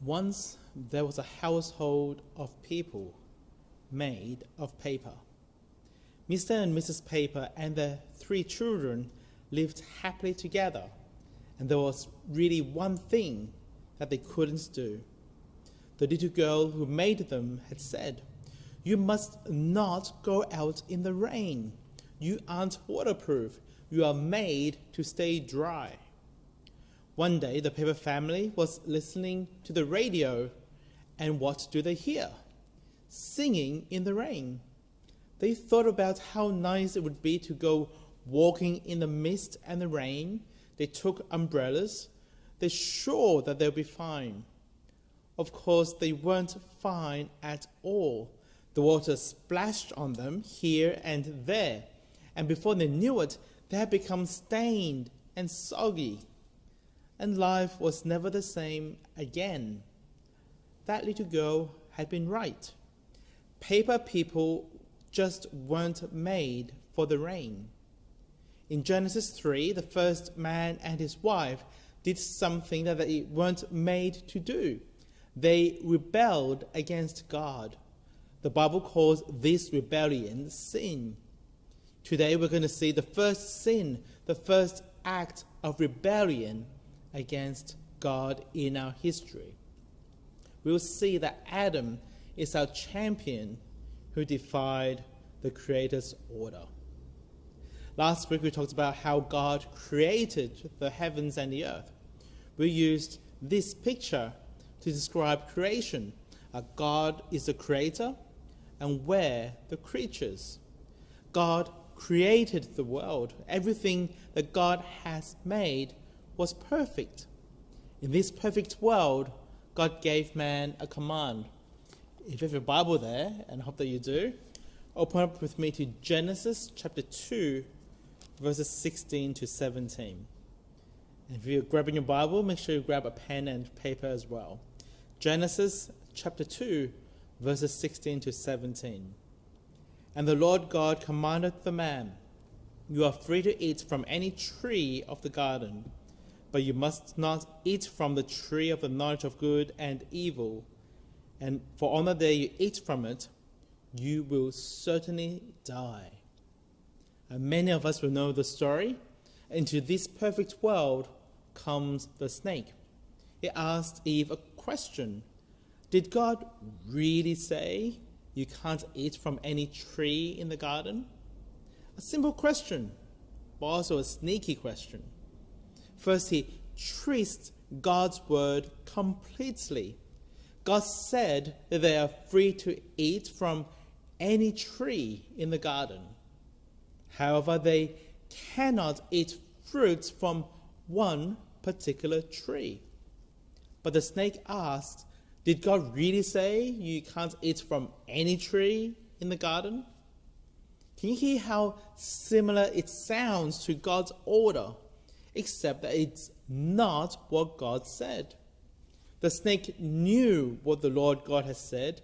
Once there was a household of people made of paper. Mr. and Mrs. Paper and their 3 children lived happily together, and there was really one thing that they couldn't do. The little girl who made them had said, "You must not go out in the rain. You aren't waterproof. You are made to stay dry." One day, the Paper family was listening to the radio, and what do they hear? Singing in the rain. They thought about how nice it would be to go walking in the mist and the rain. They took umbrellas. They're sure that they'll be fine. Of course, they weren't fine at all. The water splashed on them here and there, and before they knew it, they had become stained and soggy. And life was never the same again. That little girl had been right. Paper people just weren't made for the rain. In Genesis 3, the first man and his wife did something that they weren't made to do. They rebelled against God. The Bible calls this rebellion sin. Today we're going to see the first sin, the first act of rebellion against God in our history. We will see that Adam is our champion who defied the Creator's order. Last week we talked about how God created the heavens and the earth. We used this picture to describe creation. God is the creator and we're the creatures. God created the world. Everything that God has made was perfect. In this perfect world, God gave man a command. If you have your Bible there, and I hope that you do, open up with me to Genesis chapter 2, verses 16 to 17. And if you're grabbing your Bible, make sure you grab a pen and paper as well. Genesis chapter 2, verses 16 to 17. And the Lord God commanded the man, "You are free to eat from any tree of the garden, but you must not eat from the tree of the knowledge of good and evil. And for on the day you eat from it, you will certainly die." And many of us will know the story. Into this perfect world comes the snake. He asked Eve a question. Did God really say you can't eat from any tree in the garden? A simple question, but also a sneaky question. First, he twists God's word completely. God said that they are free to eat from any tree in the garden. However, they cannot eat fruits from one particular tree. But the snake asked, did God really say you can't eat from any tree in the garden? Can you hear how similar it sounds to God's order, except that it's not what God said? The snake knew what the Lord God has said,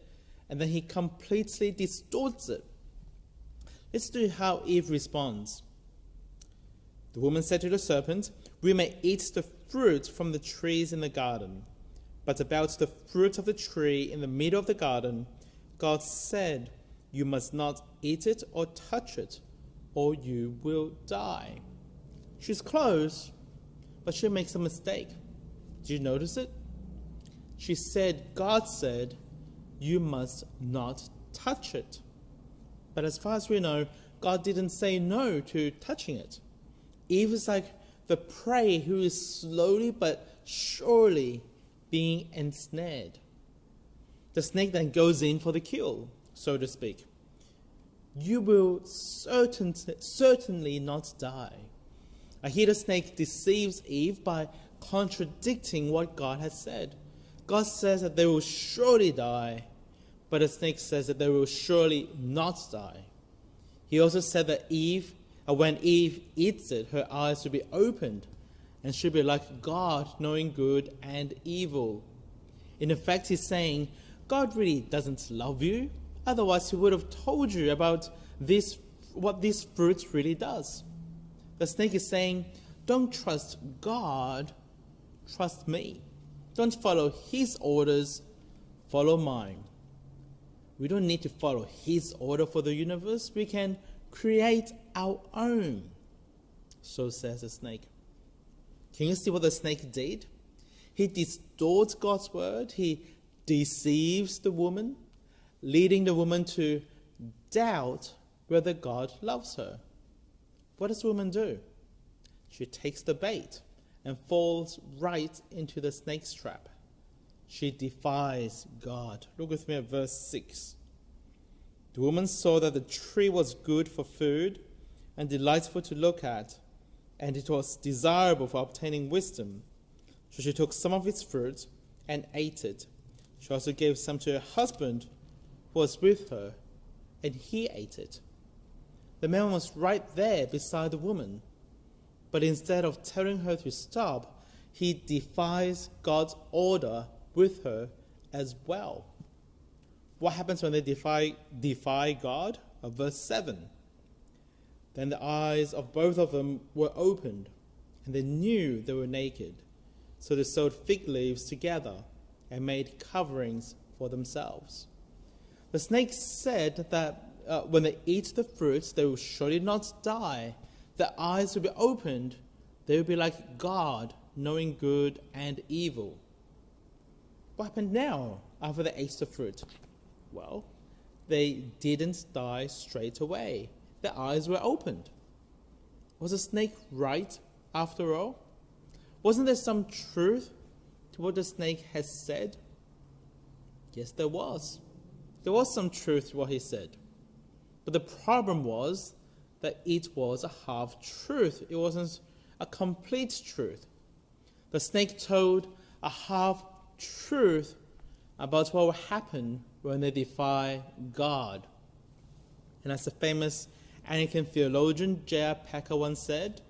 and then he completely distorts it. Let's see how Eve responds. The woman said to the serpent, "We may eat the fruit from the trees in the garden, but about the fruit of the tree in the middle of the garden, God said, you must not eat it or touch it, or you will die." She's close, but she makes a mistake. Did you notice it? She said, God said, you must not touch it. But as far as we know, God didn't say no to touching it. Eve is like the prey who is slowly but surely being ensnared. The snake then goes in for the kill, so to speak. You will certainly not die. Here the snake deceives Eve by contradicting what God has said. God says that they will surely die, but the snake says that they will surely not die. He also said that when Eve eats it, her eyes will be opened and she'll be like God, knowing good and evil. In effect, he's saying, God really doesn't love you. Otherwise, he would have told you about what this fruit really does. The snake is saying, don't trust God, trust me. Don't follow his orders, follow mine. We don't need to follow his order for the universe. We can create our own. So says the snake. Can you see what the snake did? He distorts God's word. He deceives the woman, leading the woman to doubt whether God loves her. What does the woman do? She takes the bait and falls right into the snake's trap. She defies God. Look with me at verse 6. The woman saw that the tree was good for food and delightful to look at, and it was desirable for obtaining wisdom. So she took some of its fruit and ate it. She also gave some to her husband who was with her, and he ate it. The man was right there beside the woman, but instead of telling her to stop, he defies God's order with her as well. What happens when they defy God? Verse 7. Then the eyes of both of them were opened, and they knew they were naked. So they sewed fig leaves together and made coverings for themselves. The snake said that when they eat the fruits, they will surely not die. Their eyes will be opened. They will be like God, knowing good and evil. What happened now after they ate the fruit? Well, they didn't die straight away. Their eyes were opened. Was the snake right after all? Wasn't there some truth to what the snake has said? Yes, there was. There was some truth to what he said. But the problem was that it was a half-truth. It wasn't a complete truth. The snake told a half-truth about what will happen when they defy God. And as the famous Anglican theologian J.R. Packer once said,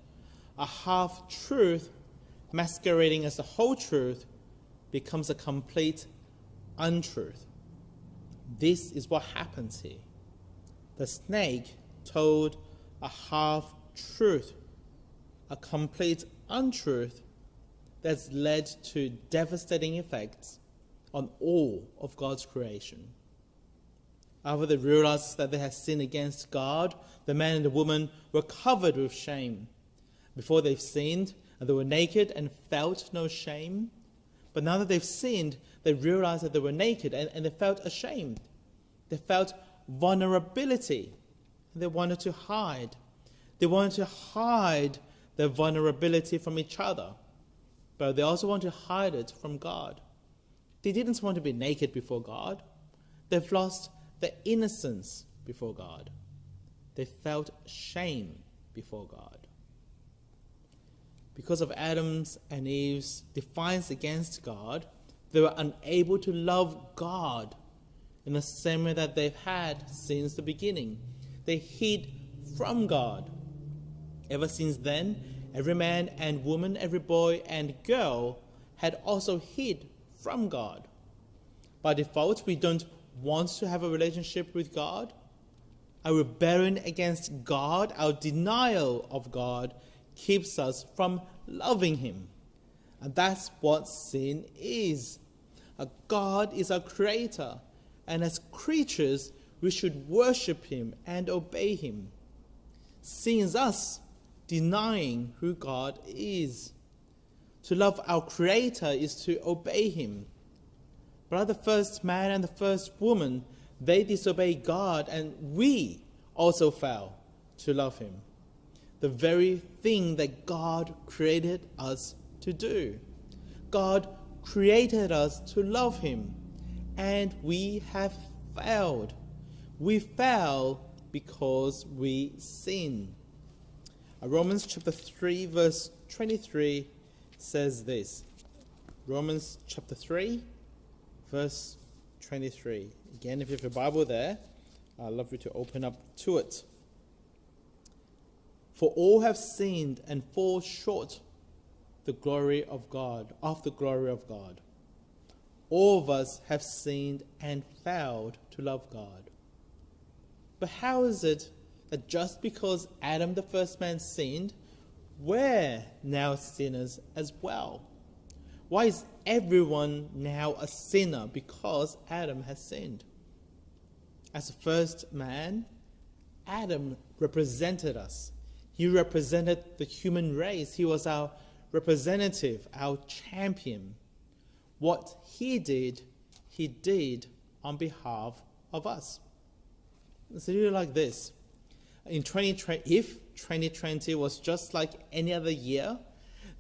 a half-truth masquerading as the whole truth becomes a complete untruth. This is what happens here. The snake told a half-truth, a complete untruth that's led to devastating effects on all of God's creation. After they realized that they had sinned against God, the man and the woman were covered with shame. Before they've sinned, they were naked and felt no shame. But now that they've sinned, they realized that they were naked and they felt ashamed. They felt vulnerability. They wanted to hide. They wanted to hide their vulnerability from each other. But they also want to hide it from God. They didn't want to be naked before God. They've lost their innocence before God. They felt shame before God. Because of Adam's and Eve's defiance against God, they were unable to love God in the same way that they've had since the beginning. They hid from God. Ever since then, every man and woman, every boy and girl had also hid from God. By default, we don't want to have a relationship with God. Our rebellion against God, our denial of God, keeps us from loving him. And that's what sin is. God is our creator, and as creatures, we should worship him and obey him. Sin is us denying who God is. To love our creator is to obey him. But like the first man and the first woman, they disobeyed God, and we also fail to love him. The very thing that God created us to do. God created us to love him, and we have failed. We fail because we sin. Romans chapter 3 verse 23 says this. Romans chapter 3 verse 23. Again, if you have your Bible there, I'd love you to open up to it. For all have sinned and fall short the glory of God, of the glory of God. All of us have sinned and failed to love God. But how is it that just because Adam, the first man, sinned, we're now sinners as well? Why is everyone now a sinner? Because Adam has sinned. As the first man, Adam represented us. He represented the human race. He was our representative, our champion. What he did on behalf of us. It's really like this. In 2020, if 2020 was just like any other year,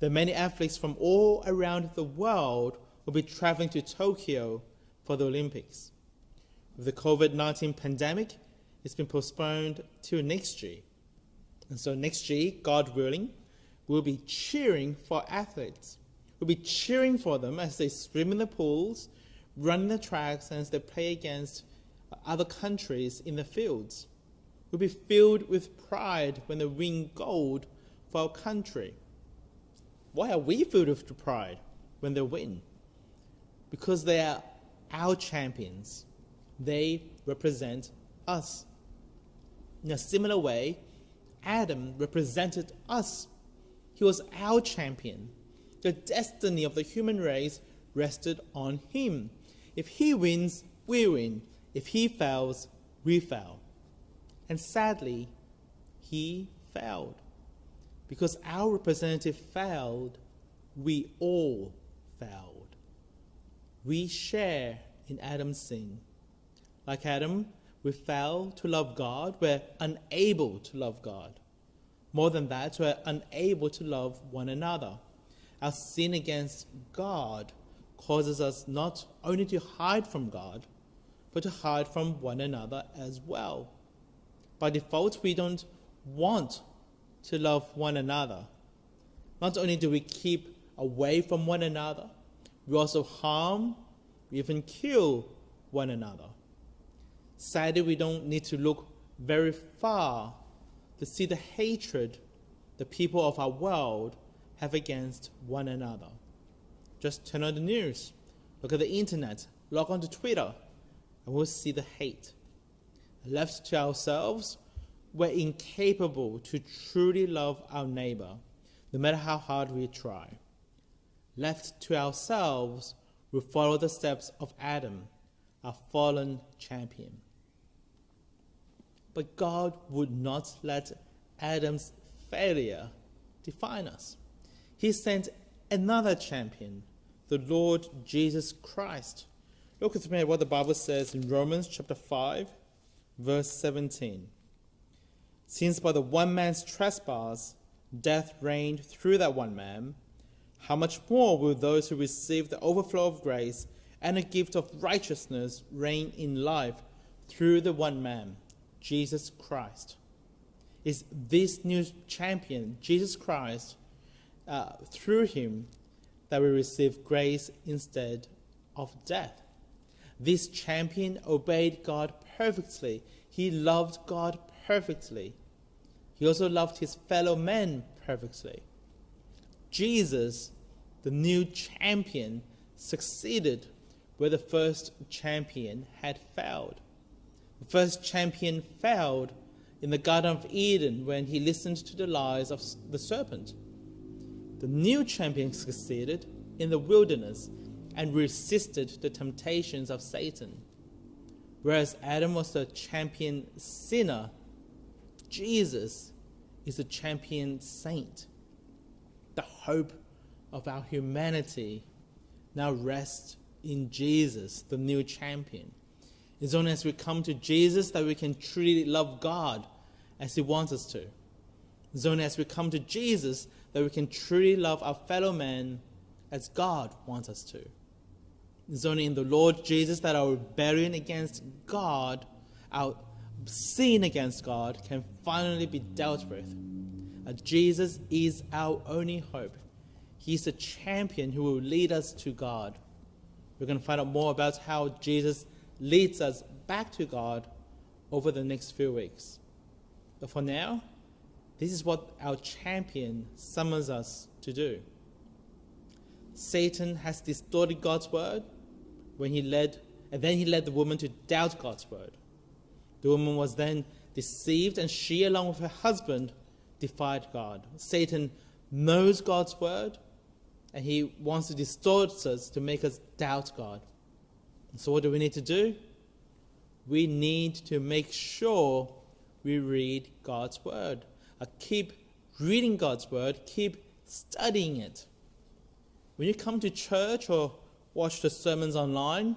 the many athletes from all around the world will be traveling to Tokyo for the Olympics. With the COVID-19 pandemic, it's been postponed to next year. And so next year, God willing, we'll be cheering for athletes. We'll be cheering for them as they swim in the pools, run the tracks, and as they play against other countries in the fields. We'll be filled with pride when they win gold for our country. Why are we filled with pride when they win? Because they are our champions. They represent us. In a similar way, Adam represented us. He was our champion. The destiny of the human race rested on him. If he wins, we win. If he fails, we fail. And sadly, he failed. Because our representative failed, we all failed. We share in Adam's sin. Like Adam, we fail to love God. We're unable to love God. More than that, we're unable to love one another. Our sin against God causes us not only to hide from God, but to hide from one another as well. By default, we don't want to love one another. Not only do we keep away from one another, we also harm, we even kill one another. Sadly, we don't need to look very far to see the hatred the people of our world have against one another. Just turn on the news, look at the internet, log on to Twitter, and we'll see the hate. Left to ourselves, we're incapable to truly love our neighbor, no matter how hard we try. Left to ourselves, we follow the steps of Adam, our fallen champion. But God would not let Adam's failure define us. He sent another champion, the Lord Jesus Christ. Look with me at what the Bible says in Romans chapter 5, verse 17. Since by the one man's trespass, death reigned through that one man, how much more will those who receive the overflow of grace and a gift of righteousness reign in life through the one man, Jesus Christ? Is this new champion, Jesus Christ, through him that we receive grace instead of death? This champion obeyed God perfectly. He loved God perfectly. He also loved his fellow men perfectly. Jesus, the new champion, succeeded where the first champion had failed. The first champion failed in the Garden of Eden when he listened to the lies of the serpent. The new champion succeeded in the wilderness and resisted the temptations of Satan. Whereas Adam was the champion sinner, Jesus is the champion saint. The hope of our humanity now rests in Jesus, the new champion. It's only as we come to Jesus that we can truly love God as he wants us to. It's only as we come to Jesus that we can truly love our fellow men as God wants us to. It's only in the Lord Jesus that our rebellion against God, our sin against God, can finally be dealt with. Jesus is our only hope. He's the champion who will lead us to God. We're going to find out more about how Jesus leads us back to God over the next few weeks. But for now, this is what our champion summons us to do. Satan has distorted God's word and then he led the woman to doubt God's word. The woman was then deceived, and she, along with her husband, defied God. Satan knows God's word, And he wants to distort us to make us doubt God. And so what do we need to do? We need to make sure we read God's word. Keep reading God's word. Keep studying it. When you come to church or watch the sermons online,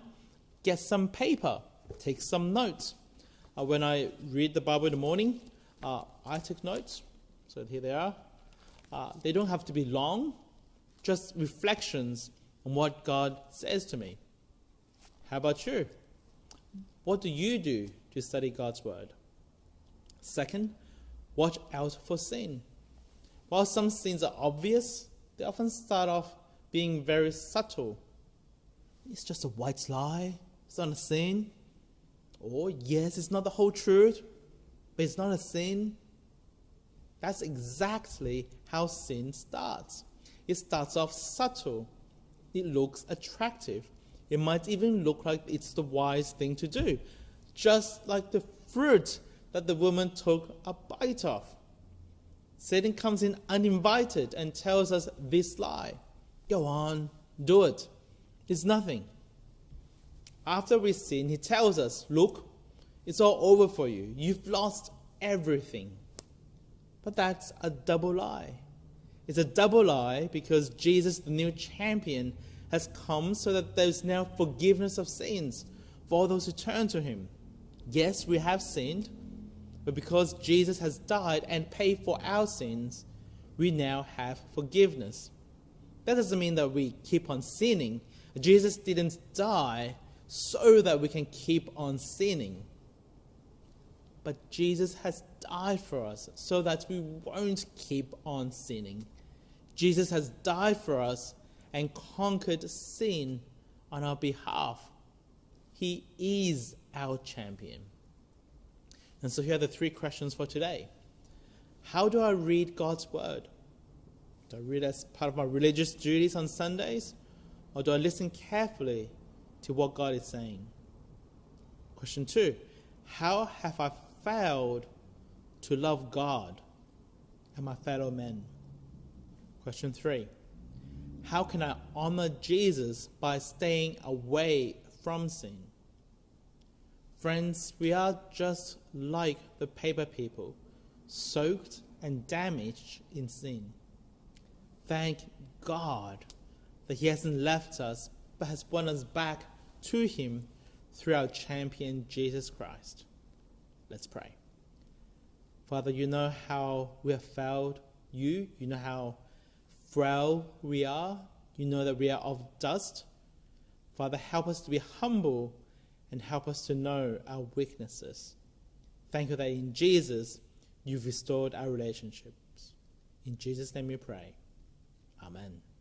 get some paper. Take some notes. When I read the Bible in the morning, I take notes. So here they are. They don't have to be long. Just reflections on what God says to me. How about you? What do you do to study God's word? Second, watch out for sin. While some sins are obvious, they often start off being very subtle. It's just a white lie. It's not a sin. Or yes, it's not the whole truth, but it's not a sin. That's exactly how sin starts. It starts off subtle. It looks attractive. It might even look like it's the wise thing to do. Just like the fruit that the woman took a bite of. Satan comes in uninvited and tells us this lie. Go on, do it. It's nothing. After we sin, he tells us, look, it's all over for you. You've lost everything. But that's a double lie. It's a double lie because Jesus, the new champion, has come so that there's now forgiveness of sins for all those who turn to him. Yes, we have sinned, but because Jesus has died and paid for our sins, we now have forgiveness. That doesn't mean that we keep on sinning. Jesus didn't die so that we can keep on sinning. But Jesus has died for us so that we won't keep on sinning. Jesus has died for us and conquered sin on our behalf. He is our champion. And so here are the three questions for today. How do I read God's word? Do I read as part of my religious duties on Sundays? Or do I listen carefully to what God is saying? Question 2. How have I failed to love God and my fellow men? Question 3. How can I honor Jesus by staying away from sin? Friends, we are just like the paper people, soaked and damaged in sin. Thank God that he hasn't left us, but has won us back to him through our champion, Jesus Christ. Let's pray. Father, you know how we have failed you. You know how frail we are. You know that we are of dust. Father, help us to be humble and help us to know our weaknesses. Thank you that in Jesus, you've restored our relationships. In Jesus' name we pray. Amen.